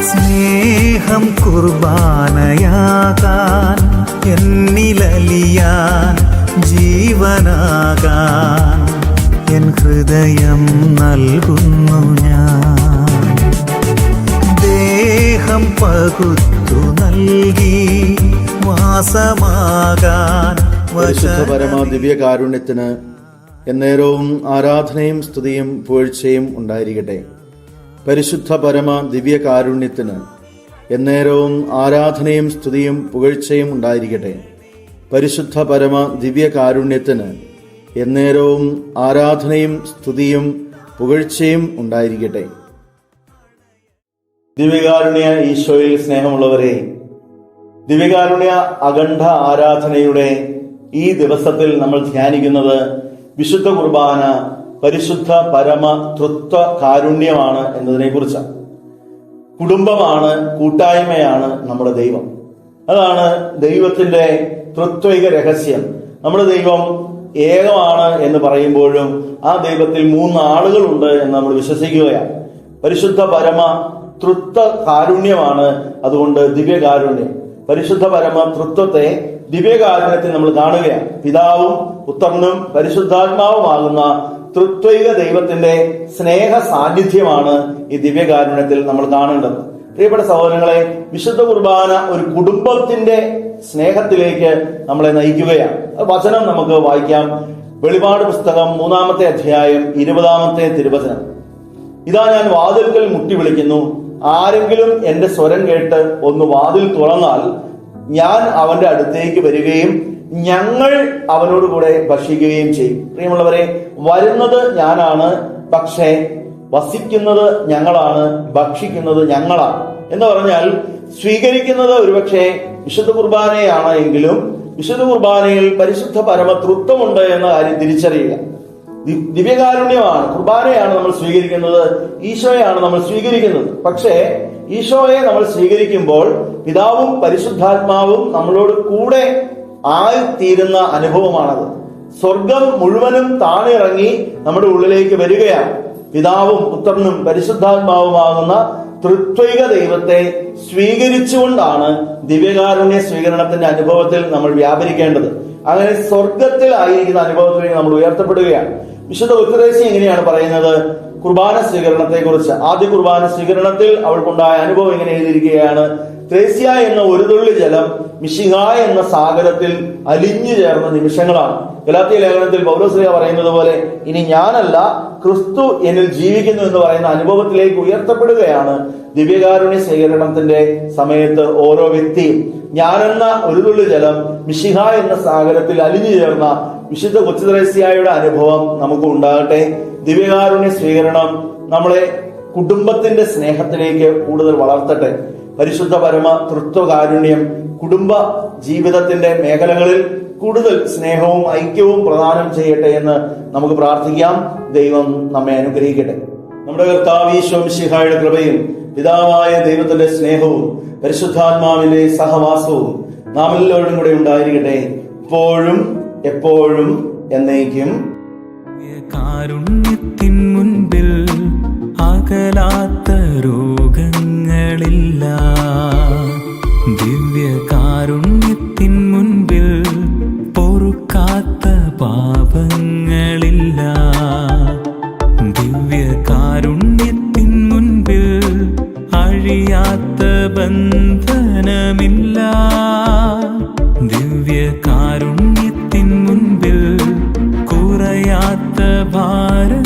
സ്നേഹം കുർബാനയാകാൻ, എന്നിലലിയാൻ ജീവനാകാൻ എൻ ഹൃദയം നൽകുന്നു ഞാൻ. ദേഹം പകുത്തു നൽകി വാസമാകാൻ. പരിശുദ്ധ പരമ ദിവ്യകാരുണ്യത്തിന് എന്നേരവും ആരാധനയും സ്തുതിയും പുകഴ്ചയും ഉണ്ടായിരിക്കട്ടെ. പരിശുദ്ധ പരമ ദിവ്യകാരുണ്യത്തിന് എന്നേരവും ആരാധനയും സ്തുതിയും പുകഴ്ചയും ഉണ്ടായിരിക്കട്ടെ. പരിശുദ്ധ പരമ ദിവ്യകാരുണ്യത്തിന് എന്നേരവും ആരാധനയും സ്തുതിയും പുകഴ്ചയും ഉണ്ടായിരിക്കട്ടെ. ദിവ്യകാരുണ്യ ഈശോയിൽ സ്നേഹമുള്ളവരെ, ദിവ്യകാരുണ്യ അഖണ്ഡ ആരാധനയുടെ ഈ ദിവസത്തിൽ നമ്മൾ ധ്യാനിക്കുന്നത് വിശുദ്ധ കുർബാന പരിശുദ്ധ പരമ തൃത്വ കാരുണ്യമാണ് എന്നതിനെ കുറിച്ചാണ്. കുടുംബമാണ്, കൂട്ടായ്മയാണ് നമ്മുടെ ദൈവം. അതാണ് ദൈവത്തിന്റെ തൃത്വിക രഹസ്യം. നമ്മുടെ ദൈവം ഏകമാണ് എന്ന് പറയുമ്പോഴും ആ ദൈവത്തിൽ 3 ആളുകളുണ്ട് എന്ന് നമ്മൾ വിശ്വസിക്കുകയാണ്. പരിശുദ്ധ പരമ തൃത്വ കാരുണ്യമാണ് അതുകൊണ്ട് ദിവ്യകാരുണ്യം. പരിശുദ്ധ പരമ തൃത്വത്തെ ദിവ്യകാരുണ്യത്തിൽ നമ്മൾ കാണുകയാണ്. പിതാവും പുത്രനും പരിശുദ്ധാത്മാവുമാകുന്ന തൃത്വിക ദൈവത്തിന്റെ സ്നേഹ സാന്നിധ്യമാണ് ഈ ദിവ്യകാരുണ്യത്തിൽ നമ്മൾ കാണേണ്ടത്. പ്രിയപ്പെട്ട സഹോദരങ്ങളെ, വിശുദ്ധ കുർബാന ഒരു കുടുംബത്തിന്റെ സ്നേഹത്തിലേക്ക് നമ്മളെ നയിക്കുകയാണ്. വചനം നമുക്ക് വായിക്കാം. വെളിപാട് പുസ്തകം 3-ാമത്തെ അധ്യായം 20-ാമത്തെ തിരുവചനം. ഇതാ ഞാൻ വാതിൽക്കൽ മുട്ടി വിളിക്കുന്നു, ആരെങ്കിലും എന്റെ സ്വരം കേട്ട് ഒന്ന് വാതിൽ തുറന്നാൽ ഞാൻ അവന്റെ അടുത്തേക്ക് വരികയും ഞങ്ങൾ അവനോട് കൂടെ ഭക്ഷിക്കുകയും ചെയ്യും. പ്രിയമുള്ളവരെ, വരുന്നത് ഞാനാണ്, പക്ഷേ വസിക്കുന്നത് ഞങ്ങളാണ്, ഭക്ഷിക്കുന്നത് ഞങ്ങളാണ് എന്ന് പറഞ്ഞാൽ സ്വീകരിക്കുന്നത് ഒരുപക്ഷെ വിശുദ്ധ കുർബാനയാണ് എങ്കിലും വിശുദ്ധ കുർബാനയിൽ പരിശുദ്ധ പരമതൃത്വമുണ്ട് എന്ന കാര്യം തിരിച്ചറിയുക. ദിവ്യകാരുണ്യമാണ്, കുർബാനയാണ് നമ്മൾ സ്വീകരിക്കുന്നത്, ഈശോയാണ് നമ്മൾ സ്വീകരിക്കുന്നത്. പക്ഷേ ഈശോയെ നമ്മൾ സ്വീകരിക്കുമ്പോൾ പിതാവും പരിശുദ്ധാത്മാവും നമ്മളോട് കൂടെ ആയിത്തീരുന്ന അനുഭവമാണത്. സ്വർഗം മുഴുവനും താണിറങ്ങി നമ്മുടെ ഉള്ളിലേക്ക് വരികയാണ്. പിതാവും പുത്രനും പരിശുദ്ധാത്മാവുമാകുന്ന തൃത്വിക ദൈവത്തെ സ്വീകരിച്ചുകൊണ്ടാണ് ദിവ്യകാരുണ്യ സ്വീകരണത്തിന്റെ അനുഭവത്തിൽ നമ്മൾ വ്യാപരിക്കേണ്ടത്. അങ്ങനെ സ്വർഗത്തിൽ ആയിരിക്കുന്ന അനുഭവത്തിലേക്ക് നമ്മൾ ഉയർത്തപ്പെടുകയാണ്. വിശുദ്ധ ഉത്തരേസ്യ എങ്ങനെയാണ് പറയുന്നത് കുർബാന സ്വീകരണത്തെ കുറിച്ച്? ആദ്യ കുർബാന സ്വീകരണത്തിൽ അവൾക്കുണ്ടായ അനുഭവം ഇങ്ങനെ എഴുതിയിരിക്കുകയാണ്: ത്രേസ്യ എന്ന ഒരു തുള്ളി ജലം മിശിഹാ എന്ന സാഗരത്തിൽ അലിഞ്ഞു ചേർന്ന നിമിഷങ്ങളാണ്. ഗലാത്യ ലേഖനത്തിൽ പൗലോസ് പറയുന്നത് പോലെ ഇനി ഞാനല്ല, ക്രിസ്തു എന്നിൽ ജീവിക്കുന്നു എന്ന് പറയുന്ന അനുഭവത്തിലേക്ക് ഉയർത്തപ്പെടുകയാണ് ദിവ്യകാരുണ്യ സ്വീകരണത്തിന്റെ സമയത്ത് ഓരോ വ്യക്തിയും. ഞാനെന്ന ഒരു തുള്ളി ജലം മിശിഹാ എന്ന സാഗരത്തിൽ അലിഞ്ഞു ചേർന്ന വിശുദ്ധ കൊച്ചുത്രേസ്യയുടെ അനുഭവം നമുക്ക് ഉണ്ടാകട്ടെ. ദിവ്യകാരുണ്യ സ്വീകരണം നമ്മളെ കുടുംബത്തിന്റെ സ്നേഹത്തിലേക്ക് കൂടുതൽ വളർത്തട്ടെ. പരിശുദ്ധ പരമ തൃത്വകാരുണ്യം കുടുംബ ജീവിതത്തിന്റെ മേഖലകളിൽ കൂടുതൽ സ്നേഹവും ഐക്യവും പ്രദാനം ചെയ്യട്ടെ എന്ന് നമുക്ക് പ്രാർത്ഥിക്കാം. ദൈവം നമ്മെ അനുഗ്രഹിക്കട്ടെ. നമ്മുടെ കർത്താവ് ഈശോ മിശിഹായുടെ കൃപയും പിതാവായ ദൈവത്തിന്റെ സ്നേഹവും പരിശുദ്ധാത്മാവിന്റെ സഹവാസവും നാം എല്ലാവരും കൂടെ ഉണ്ടായിരിക്കട്ടെ, ഇപ്പോഴും എപ്പോഴും എന്നേക്കും. കാരുണ്യത്തിൻ മുൻപിൽ അകലാത്ത രോഗങ്ങളില്ല, ദിവ്യകാരുണ്യത്തിൻ മുൻപിൽ പൊറുക്കാത്ത പാപങ്ങളില്ല, ദിവ്യകാരുണ്യത്തിൻ മുൻപിൽ അഴിയാത്ത ബന്ധനമില്ല, ദിവ്യകാരുണ്യത്തിൻ മുൻപിൽ കുറയാത്ത ഭാരം